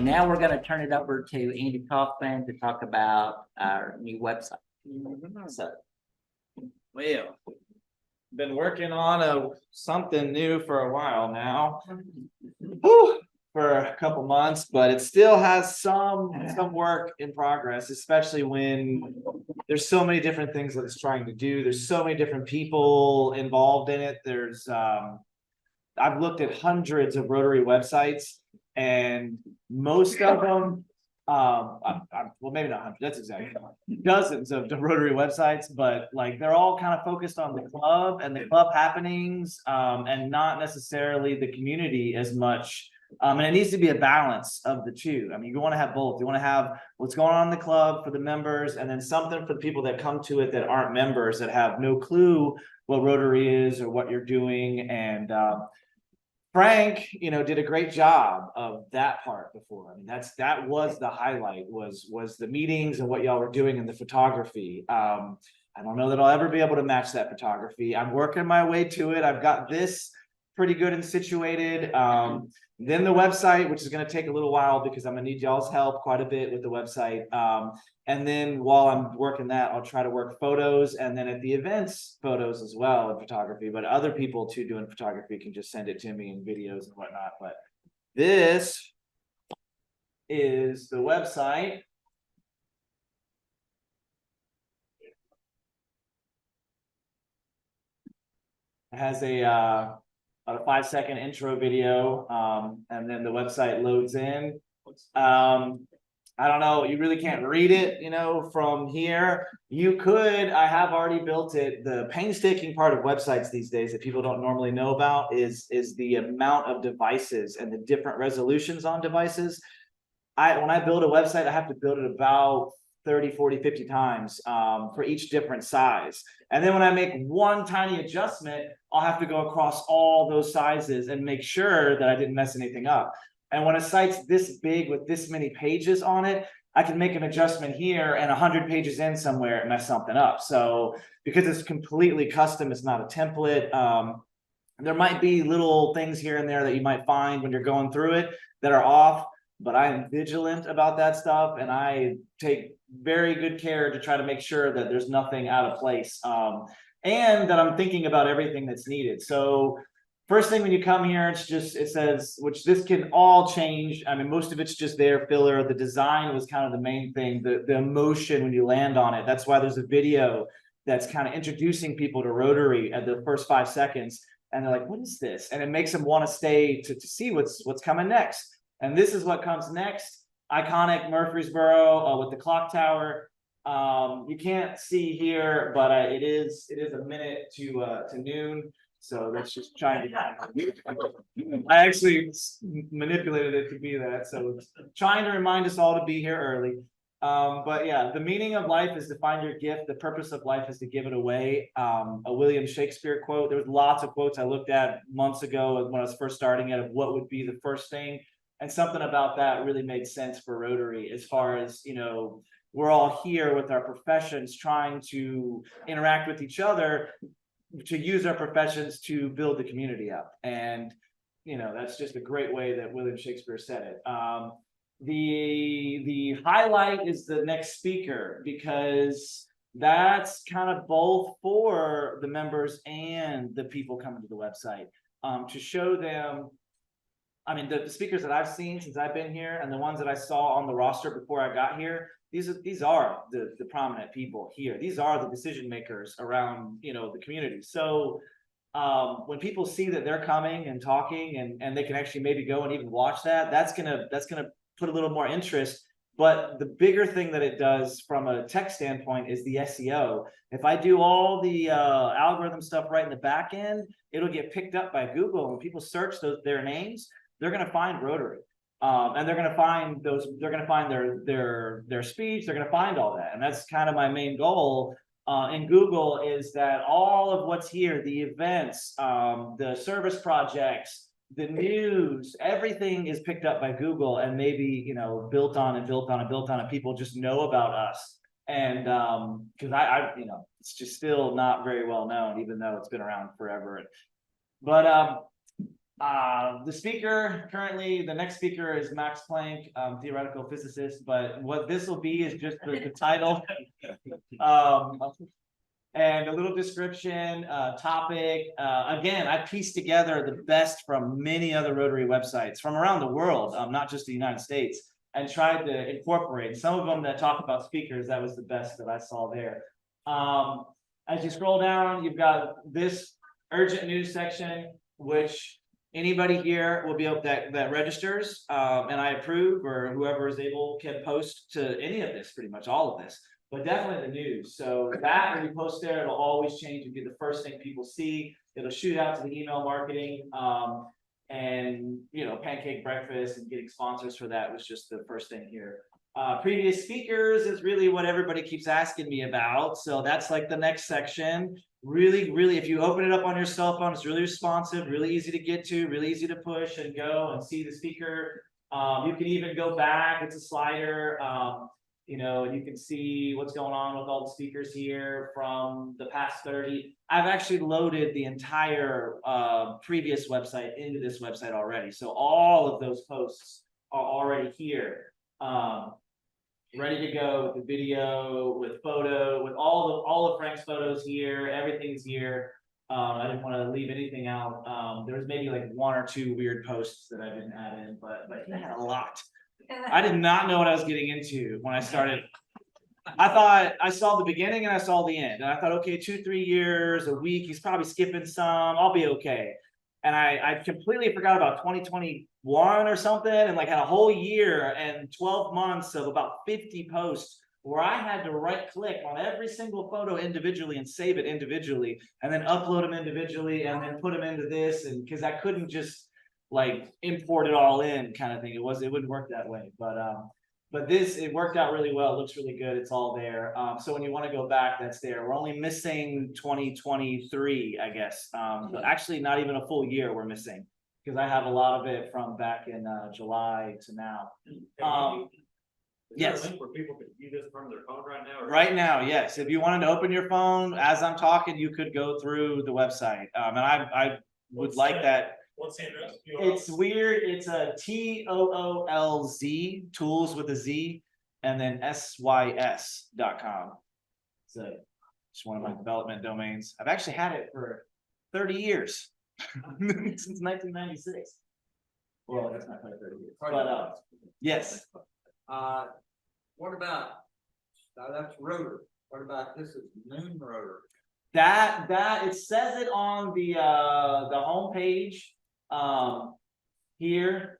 now we're going to turn it over to Andy Kauffman to talk about our new website. So, Well, been working on something new for a while now. Whew, for a couple months, but it still has some work in progress, especially when there's so many different things that it's trying to do. There's so many different people involved in it. There's I've looked at hundreds of Rotary websites, and most of them, well, maybe not hundreds, that's exactly dozens of the Rotary websites, but like they're all kind of focused on the club and the club happenings, and not necessarily the community as much. And it needs to be a balance of the two. I mean, you want to have both. You want to have what's going on in the club for the members, and then something for the people that come to it that aren't members, that have no clue what Rotary is or what you're doing. And Frank, did a great job of that part before. I mean, that was the highlight, was the meetings and what y'all were doing in the photography. I don't know that I'll ever be able to match that photography. I'm working my way to it. I've got this pretty good and situated. Then the website, which is going to take a little while because I'm going to need y'all's help quite a bit with the website. And then while I'm working that, I'll try to work photos, and then at the events, photos as well in photography. But other people too doing photography can just send it to me in videos and whatnot. But this is the website. It has about a 5-second intro video, and then the website loads in. I don't know, you really can't read it, from here. You could, I have already built it. The painstaking part of websites these days that people don't normally know about is the amount of devices and the different resolutions on devices. When I build a website, I have to build it about 30, 40, 50 times for each different size. And then when I make one tiny adjustment, I'll have to go across all those sizes and make sure that I didn't mess anything up. And when a site's this big with this many pages on it, I can make an adjustment here and 100 pages in somewhere and mess something up. So because it's completely custom, it's not a template. There might be little things here and there that you might find when you're going through it that are off, but I am vigilant about that stuff, and I take very good care to try to make sure that there's nothing out of place, and that I'm thinking about everything that's needed. So first thing when you come here, it says, which this can all change. I mean, most of it's just there, filler. The design was kind of the main thing, the emotion when you land on it. That's why there's a video that's kind of introducing people to Rotary at the first 5 seconds. And they're like, what is this? And it makes them want to stay to see what's coming next. And this is what comes next. Iconic Murfreesboro with the clock tower. You can't see here, but it is a minute to noon. So that's just trying to. I actually manipulated it to be that. So it's trying to remind us all to be here early. But yeah, the meaning of life is to find your gift. The purpose of life is to give it away. A William Shakespeare quote. There was lots of quotes I looked at months ago when I was first starting it of what would be the first thing. And something about that really made sense for Rotary, as far as, we're all here with our professions trying to interact with each other, to use our professions to build the community up. And, that's just a great way that William Shakespeare said it. The highlight is the next speaker, because that's kind of both for the members and the people coming to the website, to show them. I mean, the speakers that I've seen since I've been here, and the ones that I saw on the roster before I got here, these are the prominent people here. These are the decision makers around, the community. So when people see that they're coming and talking, and they can actually maybe go and even watch that's gonna put a little more interest. But the bigger thing that it does from a tech standpoint is the SEO. If I do all the algorithm stuff right in the back end, it'll get picked up by Google. When people search their names, they're going to find Rotary, and they're going to find their speech. They're going to find all that. And that's kind of my main goal in Google, is that all of what's here, the events, the service projects, the news, everything is picked up by Google, and maybe, built on and people just know about us. And because it's just still not very well known, even though it's been around forever. But The speaker currently, the next speaker is Max Planck, theoretical physicist, but what this will be is just the title. And a little description, topic. Again, I pieced together the best from many other Rotary websites from around the world, not just the United States, and tried to incorporate some of them that talk about speakers. That was the best that I saw there. As you scroll down, you've got this urgent news section, which anybody here will be able that registers and I approve, or whoever is able can post to any of this, pretty much all of this, but definitely the news. So that when you post there, it'll always change and be the first thing people see. It'll shoot out to the email marketing, and pancake breakfast and getting sponsors for that was just the first thing here. Previous speakers is really what everybody keeps asking me about. So that's like the next section. Really, if you open it up on your cell phone, it's really responsive, really easy to get to, really easy to push and go and see the speaker. You can even go back, it's a slider. You can see what's going on with all the speakers here from the past 30. I've actually loaded the entire previous website into this website already. So all of those posts are already here. Ready to go with the video, with photo, with all of Frank's photos here. Everything's here. I didn't want to leave anything out. There was maybe like 1 or 2 weird posts that I didn't add in, but I had a lot. I did not know what I was getting into when I started. I thought I saw the beginning and I saw the end, and I thought, okay, 2-3 years, a week, he's probably skipping some, I'll be okay. And I completely forgot about 2021 or something, and like had a whole year and 12 months of about 50 posts where I had to right click on every single photo individually and save it individually, and then upload them individually, and then put them into this, and because I couldn't just like import it all in kind of thing. It wouldn't work that way, but it worked out really well. It looks really good. It's all there. So when you want to go back, that's there. We're only missing 2023, I guess. But actually not even a full year we're missing, because I have a lot of it from back in July to now. Yes. Is there a link where people can view this from their phone right now? Right now, yes. If you wanted to open your phone as I'm talking, you could go through the website. And I would like that. What's the address? It's weird. It's a TOOLZ, tools with a Z, and then SYS.com. So it's one of my development domains. I've actually had it for 30 years since 1996. Well, that's not quite 30 years, but yes. What about that's Rotor? What about this is Noon Rotor? That it says it on the home page here,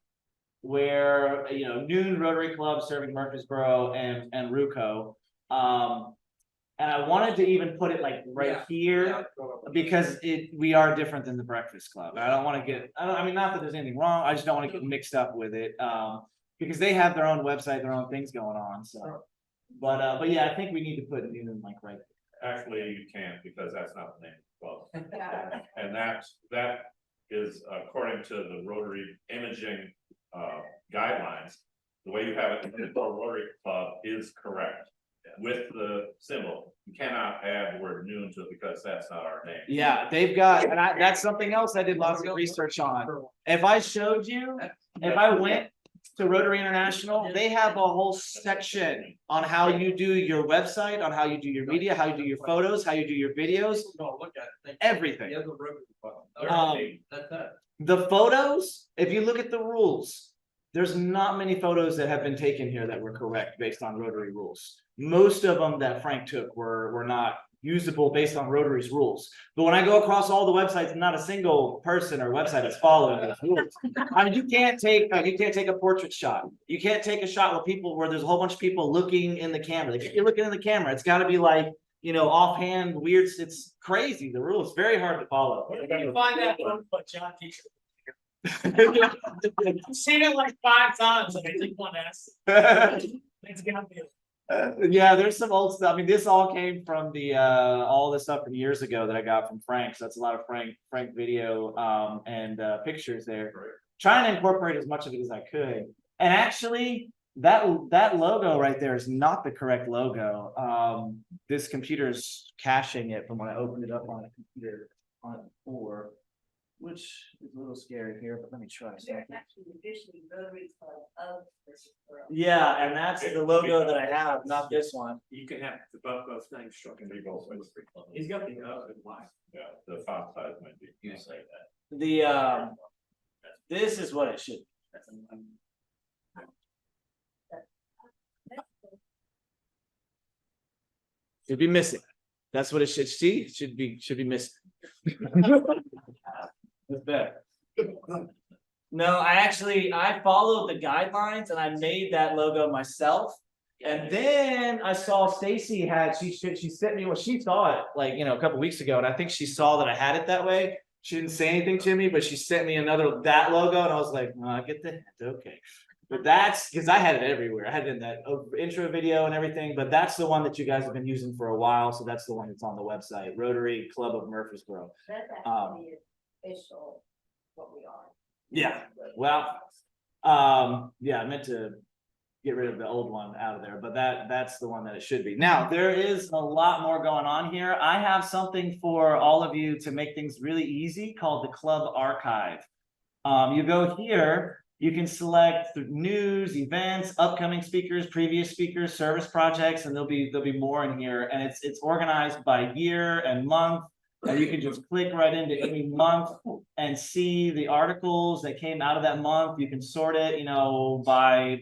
where Noon Rotary Club serving Murfreesboro and Ruco. And I wanted to even put it like here, because we are different than the Breakfast Club. I don't want to get, I mean, not that there's anything wrong. I just don't want to get mixed up with it. Because they have their own website, their own things going on. So, but yeah, I think we need to put Noon like right there. Actually, you can't, because that's not the name of the club. And that is according to the Rotary imaging guidelines. The way you have it in the Rotary Club is correct with the symbol. You cannot add the word noon to it, because that's not our name. Yeah, they've got, and that's something else I did lots of research on. If I showed you, if I went to Rotary International, they have a whole section on how you do your website, on how you do your media, how you do your photos, how you do your videos, everything. The photos, if you look at the rules, there's not many photos that have been taken here that were correct based on Rotary rules. Most of them that Frank took were not usable based on Rotary's rules. But when I go across all the websites, not a single person or website is following those rules. I mean, you can't take a portrait shot. You can't take a shot with people where there's a whole bunch of people looking in the camera. Like, if you're looking in the camera, it's got to be like, offhand, weird. It's crazy. The rules very hard to follow. You find that from what John teaches. I've seen it like 5 times, and I think one asks. It's gonna be. Yeah, there's some old stuff. I mean, this all came from the all this stuff from years ago that I got from Frank. So that's a lot of Frank video and pictures there. Trying to incorporate as much of it as I could. And actually, that logo right there is not the correct logo. This computer's caching it from when I opened it up on a computer on it before. which is a little scary here, but let me try. There's actually officially Rotary Club of Mrs. World. Yeah, and that's the logo that I have, not this one. You can have the both things struck and be both ways. He's got the other one. Yeah, the font size might be. You say that. The this is what it should. Should be missing. That's what it should see. It should be missing. That's better. No, I followed the guidelines and I made that logo myself. And then I saw Stacy she sent me she saw it like, a couple weeks ago, and I think she saw that I had it that way. She didn't say anything to me, but she sent me that logo, and I was like, oh, I get the hint, okay. But that's because I had it everywhere. I had it in that intro video and everything, but that's the one that you guys have been using for a while. So that's the one that's on the website, Rotary Club of Murfreesboro. That's actually official, what we are. Yeah, well, yeah, I meant to get rid of the old one out of there, but that's the one that it should be. Now, there is a lot more going on here. I have something for all of you to make things really easy called the Club Archive. You go here, you can select news, events, upcoming speakers, previous speakers, service projects, and there'll be more in here. And it's organized by year and month. And you can just click right into any month and see the articles that came out of that month. You can sort it, by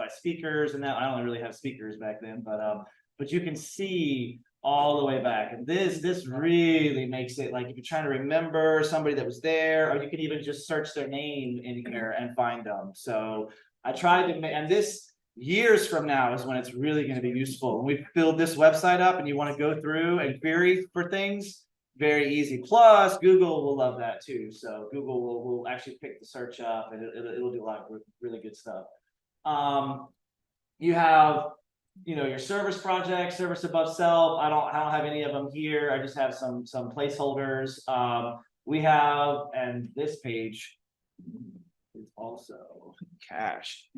speakers and that. I don't really have speakers back then, but you can see all the way back. And this really makes it like if you're trying to remember somebody that was there, or you can even just search their name in here and find them. So I tried to make, and this years from now is when it's really going to be useful. When we build this website up and you want to go through and query for things, very easy. Plus, Google will love that too. So Google will actually pick the search up, and it'll do a lot of really good stuff. You have, your service projects, service above self. I don't have any of them here. I just have some placeholders. We have, and this page is also cache.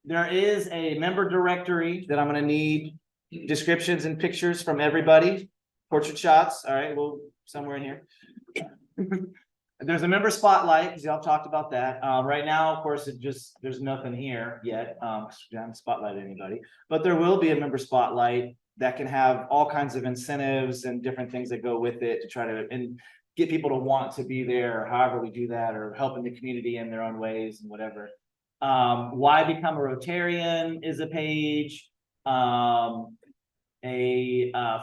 There is a member directory that I'm going to need descriptions and pictures from everybody, portrait shots. All right, well, somewhere in here. There's a member spotlight, because y'all talked about that. Right now, of course, there's nothing here yet. I haven't spotlighted anybody, but there will be a member spotlight that can have all kinds of incentives and different things that go with it to try to get people to want to be there, or however we do that, or helping the community in their own ways and whatever. Why become a Rotarian is a page.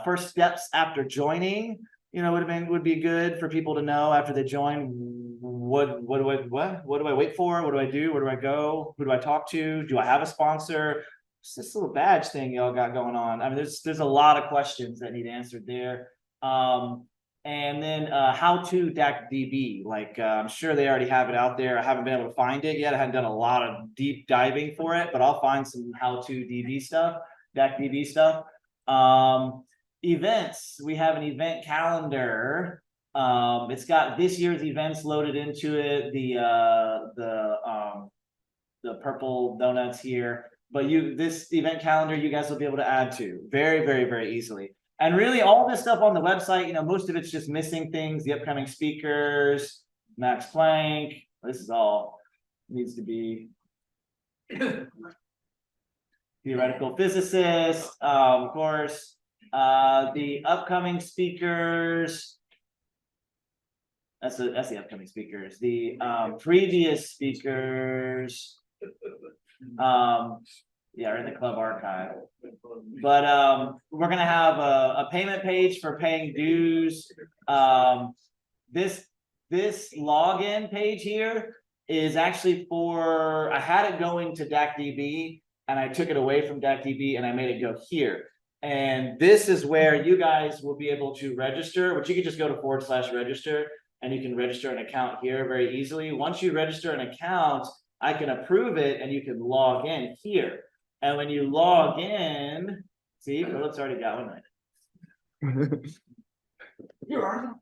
First steps after joining, would be good for people to know after they join. What do I wait for? What do I do? Where do I go? Who do I talk to? Do I have a sponsor? It's this little badge thing y'all got going on. I mean, there's a lot of questions that need answered there. And then how to DAC-DB, I'm sure they already have it out there. I haven't been able to find it yet. I haven't done a lot of deep diving for it, but I'll find some how to DB stuff, DAC-DB stuff. Events, we have an event calendar. It's got this year's events loaded into it, the purple donuts here, but this event calendar you guys will be able to add to very, very, very easily. And really all this stuff on the website, most of it's just missing things, the upcoming speakers, Max Planck. This is all needs to be theoretical physicist, of course, the upcoming speakers. That's the upcoming speakers. The previous speakers, yeah, in the club archive. But we're gonna have a payment page for paying dues. This login page here is actually for, I had it going to DAC-DB and I took it away from DAC-DB and I made it go here. And this is where you guys will be able to register, which you can just go to /register and you can register an account here very easily. Once you register an account, I can approve it and you can log in here. And when you log in, see, well, it's already got one. You are.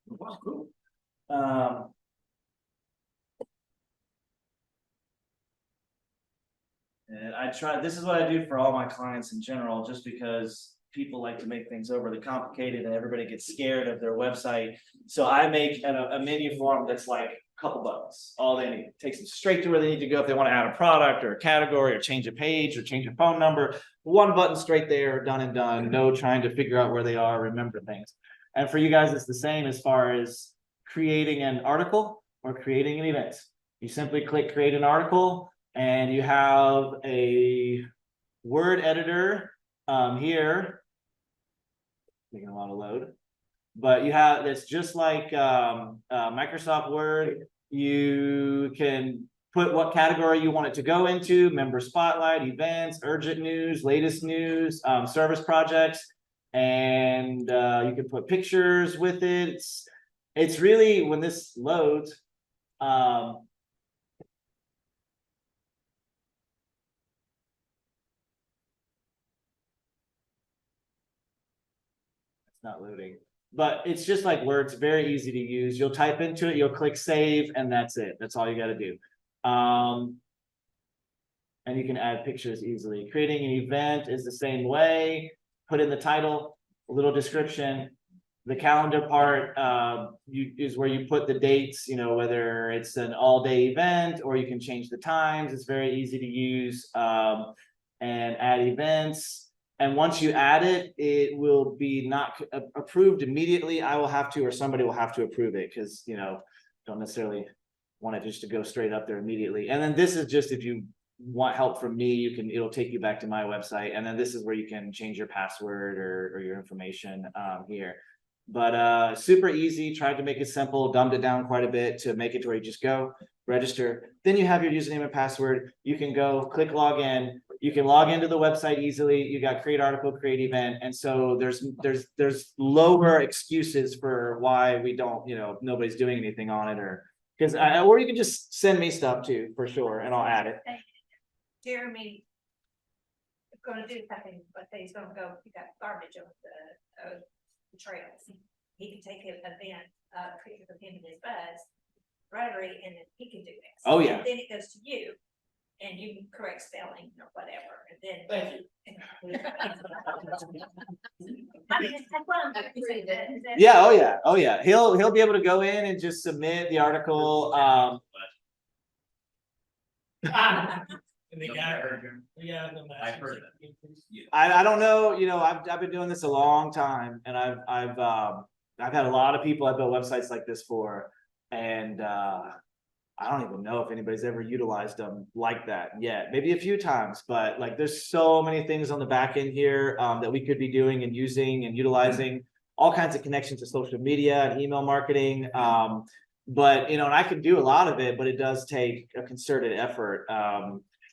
Well, cool. And I try, this is what I do for all my clients in general, just because people like to make things overly complicated and everybody gets scared of their website. So I make a menu form that's like a couple buttons. All they need, takes them straight to where they need to go if they want to add a product or a category or change a page or change a phone number. One button straight there, done and done. No trying to figure out where they are, remember things. And for you guys, it's the same as far as creating an article or creating an event. You simply click create an article and you have a word editor here. Taking a lot of load, but you have, it's just like Microsoft Word. You can put what category you want it to go into: member spotlight, events, urgent news, latest news, service projects, and you can put pictures with it. It's really, when this loads, it's not loading, but it's just like Word. It's very easy to use. You'll type into it, you'll click save, and that's it. That's all you got to do. And you can add pictures easily. Creating an event is the same way. Put in the title, a little description. The calendar part is where you put the dates, you know, whether it's an all-day event or you can change the times. It's very easy to use, and add events. And once you add it, it will be not approved immediately. I will have to, or somebody will have to approve it, because, you know, don't necessarily want it just to go straight up there immediately. And then this is just, if you want help from me, you can, it'll take you back to my website. And then this is where you can change your password or your information here. But super easy. Tried to make it simple, dumbed it down quite a bit to make it to where you just go register, then you have your username and password. You can go click log in. You can log into the website easily. You got create article, create event, and so there's lower excuses for why we don't, you know, nobody's doing anything on it, or because or you can just send me stuff too, for sure, and I'll add it. Jeremy is gonna do something, but he's gonna go pick up garbage on the trails. He can take an event, pictures of him and his buzz, Rotary, and then he can do this. Oh, yeah. And then it goes to you, and you can correct spelling or whatever, and then. Thank you. I mean, that's what I'm gonna say, that. Yeah, oh yeah. He'll be able to go in and just submit the article. And the guy, the I heard I don't know, you know, I've been doing this a long time, and I've had a lot of people I built websites like this for, and I don't even know if anybody's ever utilized them like that yet. Maybe a few times, but like there's so many things on the back end here that we could be doing and using and utilizing, all kinds of connections to social media and email marketing. But you know, and I can do a lot of it, but it does take a concerted effort.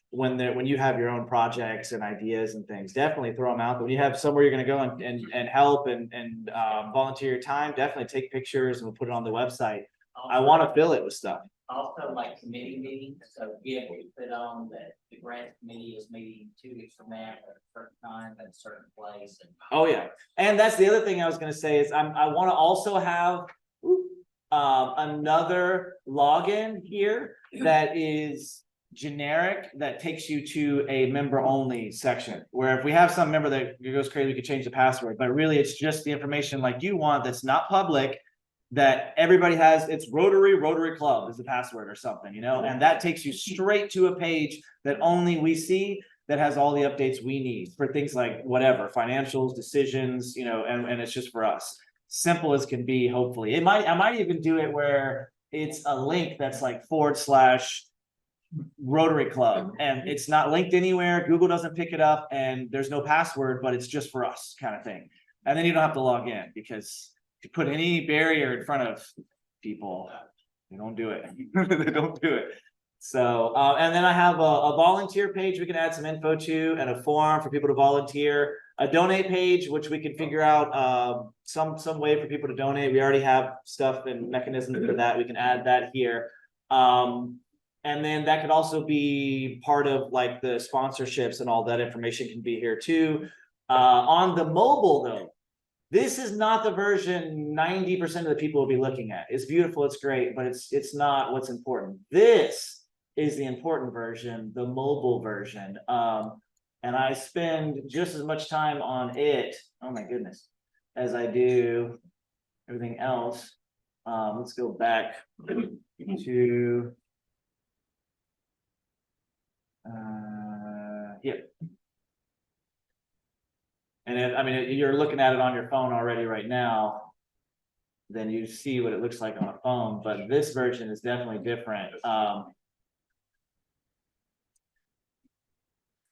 When you have your own projects and ideas and things, definitely throw them out. But when you have somewhere you're going to go and help and volunteer your time, definitely take pictures and we'll put it on the website. I want to fill it with stuff. Also, like committee meetings, so be able to put on that the grant committee is meeting 2 weeks from now at a certain time at a certain place. And Oh yeah, and that's the other thing I was going to say is I want to also have another login here that is generic, that takes you to a member only section, where if we have some member that goes crazy, we could change the password, but really it's just the information like you want, that's not public, that everybody has. It's Rotary Club is the password or something, you know, and that takes you straight to a page that only we see, that has all the updates we need for things like whatever, financials, decisions, you know, and it's just for us. Simple as can be, hopefully. I might even do it where it's a link that's like / Rotary Club, and it's not linked anywhere. Google doesn't pick it up, and there's no password, but it's just for us kind of thing. And then you don't have to log in, because if you put any barrier in front of people, they don't do it. They don't do it. So, and then I have a volunteer page we can add some info to, and a form for people to volunteer. A donate page, which we can figure out some way for people to donate. We already have stuff and mechanisms for that. We can add that here. And then that could also be part of like the sponsorships, and all that information can be here too. On the mobile though, This is not the version 90% of the people will be looking at. It's beautiful, it's great, but it's not what's important. This is the important version, the mobile version. And I spend just as much time on it, oh my goodness, as I do everything else. Let's go back to yep. And if, I mean, you're looking at it on your phone already right now, then you see what it looks like on a phone, but this version is definitely different.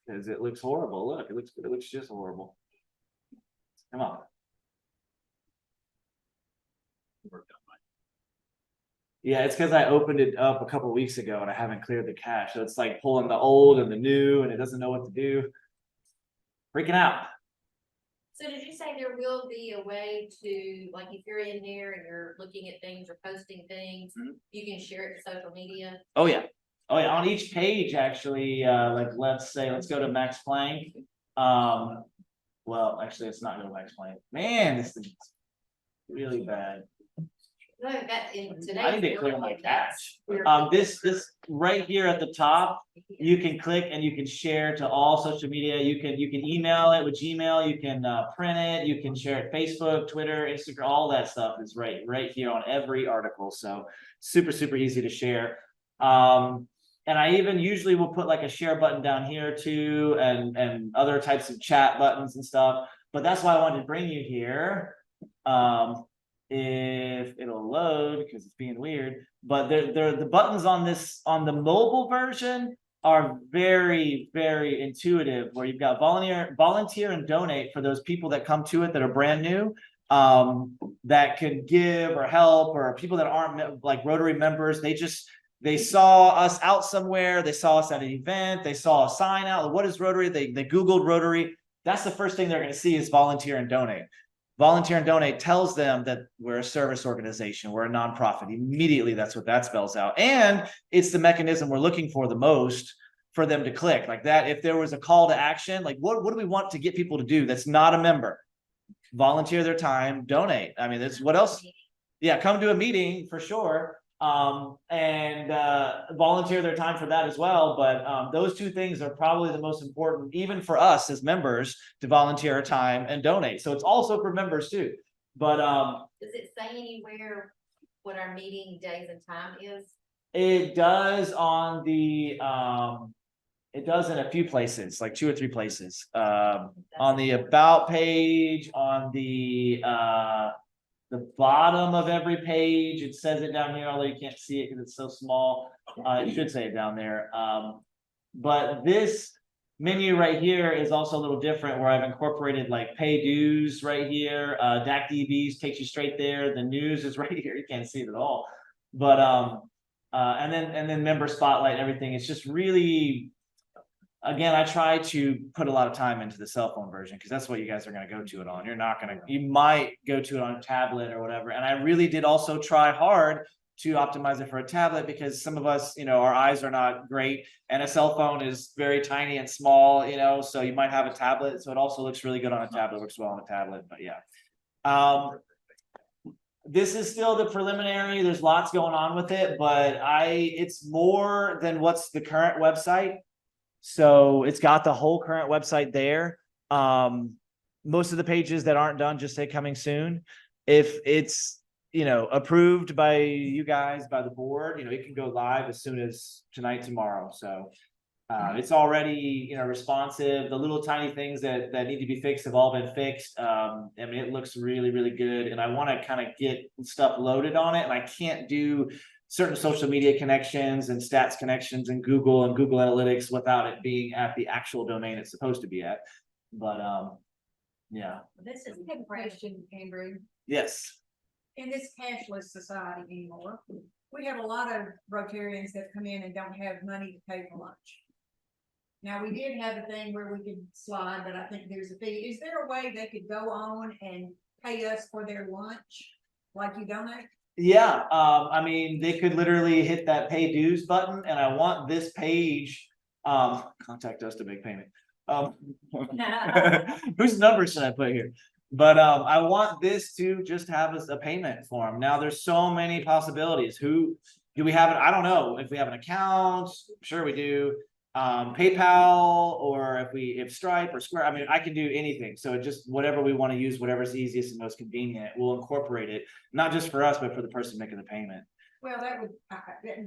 Because it looks horrible. Look, it looks just horrible. Come on. Yeah, it's because I opened it up a couple weeks ago and I haven't cleared the cache. So it's like pulling the old and the new and it doesn't know what to do. Freaking out. So did you say there will be a way to, like, if you're in there and you're looking at things or posting things, you can share it to social media? Oh yeah. Oh yeah, on each page actually, like let's go to Max Planck. Well, actually it's not go to Max Planck. Man, this is really bad. No, that in today. I need to clear my cache. This right here at the top, you can click and you can share to all social media. You can email it with Gmail. You can print it. You can share it Facebook, Twitter, Instagram. All that stuff is right here on every article. So super easy to share. And I even usually will put like a share button down here too, and other types of chat buttons and stuff. But that's why I wanted to bring you here. If it'll load because it's being weird, but the buttons on the mobile version are very intuitive, where you've got volunteer and donate for those people that come to it that are brand new, that can give or help, or people that aren't like Rotary members. They saw us out somewhere, they saw us at an event, they saw a sign out. What is Rotary? They Googled Rotary. That's the first thing they're going to see is volunteer and donate. Volunteer and donate tells them that we're a service organization, we're a nonprofit. Immediately, that's what that spells out. And it's the mechanism we're looking for the most for them to click like that. If there was a call to action, like what do we want to get people to do that's not a member? Volunteer their time, donate. I mean, that's what else? Yeah, come to a meeting for sure. And volunteer their time for that as well. But those two things are probably the most important, even for us as members, to volunteer our time and donate. So it's also for members too. But does it say anywhere what our meeting days and time is? it does on the it does in a few places, like 2 or 3 places. On the about page, on the bottom of every page, it says it down here, although you can't see it because it's so small. It should say it down there. But this menu right here is also a little different, where I've incorporated like pay dues right here. DAC DBs takes you straight there. The news is right here. You can't see it at all. But and then member spotlight and everything. It's just really, again, I try to put a lot of time into the cell phone version because that's what you guys are going to go to it on. You're not going to, you might go to it on a tablet or whatever. And I really did also try hard to optimize it for a tablet, because some of us, our eyes are not great, and a cell phone is very tiny and small, so you might have a tablet. So it also looks really good on a tablet, works well on a tablet, but yeah. This is still the preliminary. There's lots going on with it, but it's more than what's the current website. So it's got the whole current website there. Most of the pages that aren't done just say coming soon. If it's, approved by you guys, by the board, it can go live as soon as tonight, tomorrow. So it's already, responsive. The little tiny things that need to be fixed have all been fixed. I mean, it looks really good. And I want to kind of get stuff loaded on it. And I can't do certain social media connections and stats connections and Google Analytics without it being at the actual domain it's supposed to be at. But yeah. This is a good question, Andrew. Yes. In this cashless society anymore, we have a lot of Rotarians that come in and don't have money to pay for lunch. Now, we did have a thing where we could slide, but I think there's a fee. Is there a way they could go on and pay us for their lunch like you donate? Yeah, I mean, they could literally hit that pay dues button, and I want this page, contact us to make payment. Whose number should I put here? But I want this to just have a payment form. Now, there's so many possibilities. Who do we have? I don't know if we have an account. Sure, we do. PayPal, or if Stripe or Square. I mean, I can do anything. So it just whatever we want to use, whatever's easiest and most convenient, we'll incorporate it, not just for us, but for the person making the payment. Well, that would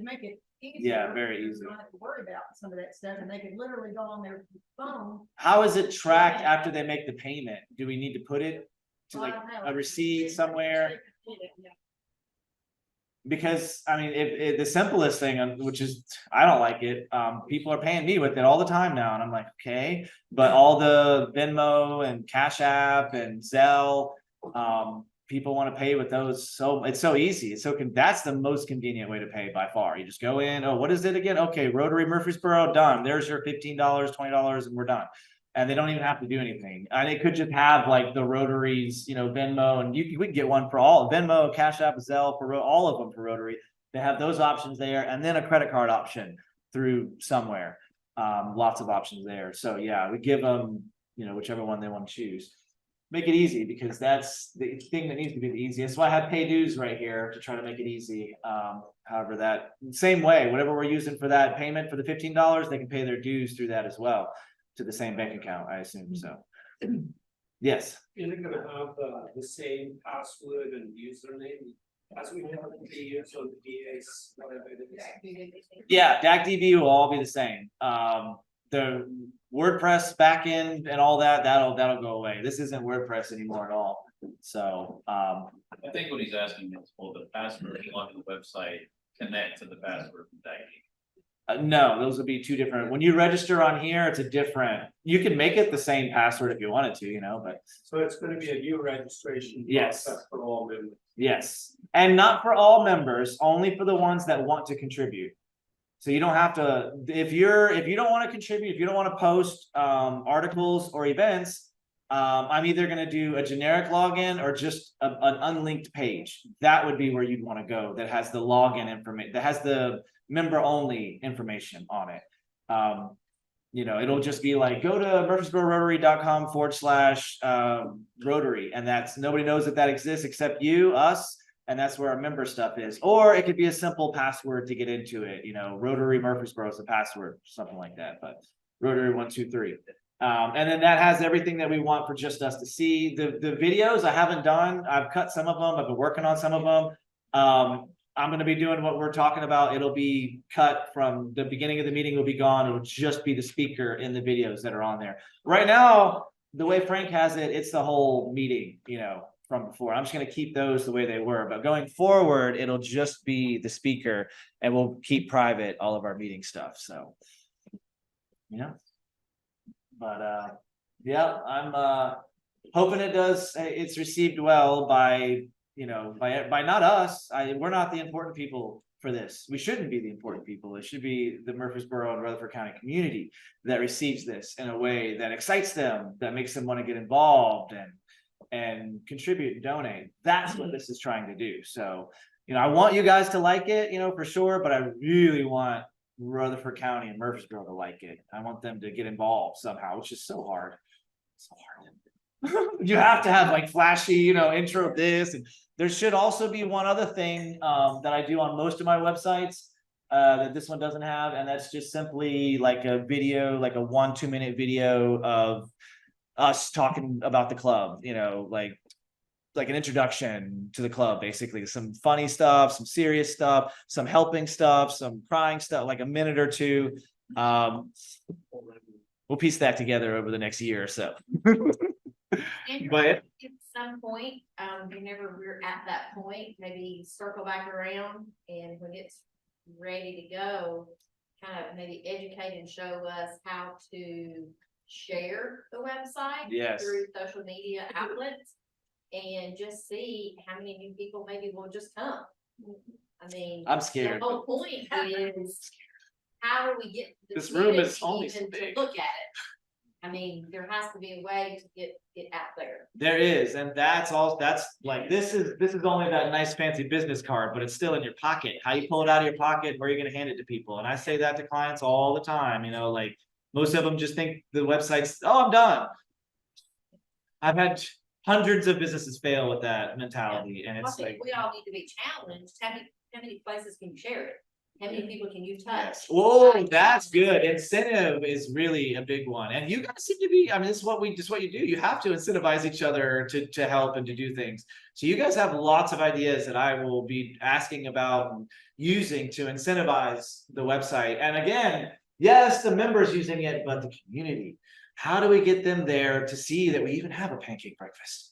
make it easier. Yeah, very easy. Not have to worry about some of that stuff, and they could literally go on their phone. How is it tracked after they make the payment? Do we need to put it to Well, I like don't know. a receipt somewhere? Because I mean, if the simplest thing, which is I don't like it, people are paying me with it all the time now, and I'm like, okay, but all the Venmo and Cash App and Zelle, people want to pay with those, so it's so easy. It's that's the most convenient way to pay by far. You just go in. Oh, what is it again? Okay, Rotary Murfreesboro, done. There's your $15, $20, and we're done. And they don't even have to do anything. And it could just have like the Rotaries, Venmo, and we can get one for all Venmo, Cash App, Zelle, for all of them for Rotary. They have those options there, and then a credit card option through somewhere. Lots of options there. So yeah, we give them, whichever one they want to choose. Make it easy, because that's the thing that needs to be the easiest. So I have pay dues right here to try to make it easy. However, that same way, whatever we're using for that payment for the $15, they can pay their dues through that as well, to the same bank account, I assume. So yes. You're gonna have the same password and username as we have in the years of the DAs, whatever it is. Yeah, DACDB will all be the same. The WordPress backend and all that'll go away. This isn't WordPress anymore at all. So I think what he's asking is, will the password on the website connect to the password from DACDB? no, those would be two different. When you register on here, it's a different. You can make it the same password if you wanted to, but So it's gonna be a new registration. Yes. process for all members. yes, and not for all members, only for the ones that want to contribute. So you don't have to, if you don't want to contribute, if you don't want to post articles or events, I'm either going to do a generic login or just an unlinked page. That would be where you'd want to go. That has the login information, that has the member only information on it. It'll just be like, go to murfreesbororotary.com/Rotary, and that's, nobody knows that exists except you, us. And that's where our member stuff is. Or it could be a simple password to get into it. Rotary Murfreesboro is a password, something like that. But Rotary 123. And then that has everything that we want for just us to see. The videos I haven't done. I've cut some of them. I've been working on some of them. I'm going to be doing what we're talking about. It'll be cut from the beginning of the meeting. Will be gone. It'll just be the speaker in the videos that are on there. Right now, the way Frank has it, it's the whole meeting, from before. I'm just going to keep those the way they were, but going forward, it'll just be the speaker, and we'll keep private all of our meeting stuff. So, but yeah, I'm hoping it's received well by not us. We're not the important people for this. We shouldn't be the important people. It should be the Murfreesboro and Rutherford County community that receives this in a way that excites them, that makes them want to get involved and contribute and donate. That's what this is trying to do. So, I want you guys to like it, for sure, but I really want Rutherford County and Murfreesboro to like it. I want them to get involved somehow, which is so hard. So hard. You have to have like flashy, intro of this. And there should also be one other thing that I do on most of my websites that this one doesn't have. And that's just simply like a video, like a 1-2 minute video of us talking about the club, like an introduction to the club, basically some funny stuff, some serious stuff, some helping stuff, some crying stuff, like a minute or two. We'll piece that together over the next year or so. But At some point, whenever we're at that point, maybe circle back around, and when it's ready to go, kind of maybe educate and show us how to share the website. Yes. Through social media outlets, and just see how many new people maybe will just come. I mean, I'm scared. the whole point is, how do we get the This room is community only so even to big. look at it? I mean, there has to be a way to get it out there. There is, and that's like, this is only that nice fancy business card, but it's still in your pocket. How you pull it out of your pocket, where you're going to hand it to people. And I say that to clients all the time, like most of them just think the website's, oh, I'm done. I've had hundreds of businesses fail with that mentality, and I it's like. think we all need to be challenged, how many places can you share it? How many people can you touch? Yes. Whoa, that's good. Incentive is really a big one. And you guys seem to be, I mean, this is what you do. You have to incentivize each other to help and to do things. So you guys have lots of ideas that I will be asking about and using to incentivize the website. And again, yes, the members using it, but the community. How do we get them there to see that we even have a pancake breakfast?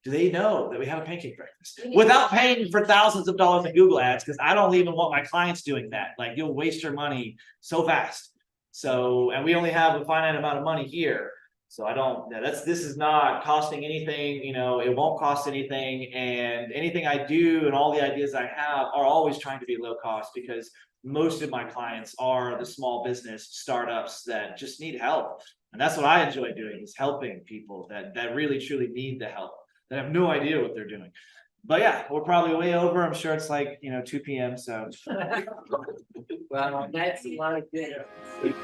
Do they know that we have a pancake breakfast without paying for thousands of dollars in Google ads? Because I don't even want my clients doing that. Like, you'll waste your money so fast. So, and we only have a finite amount of money here. So I don't, this is not costing anything, you know, it won't cost anything. And anything I do and all the ideas I have are always trying to be low cost, because most of my clients are the small business startups that just need help. And that's what I enjoy doing, is helping people that really truly need the help, that have no idea what they're doing. But yeah, we're probably way over. I'm sure it's like, 2 p.m. So. Well, that's a lot of good.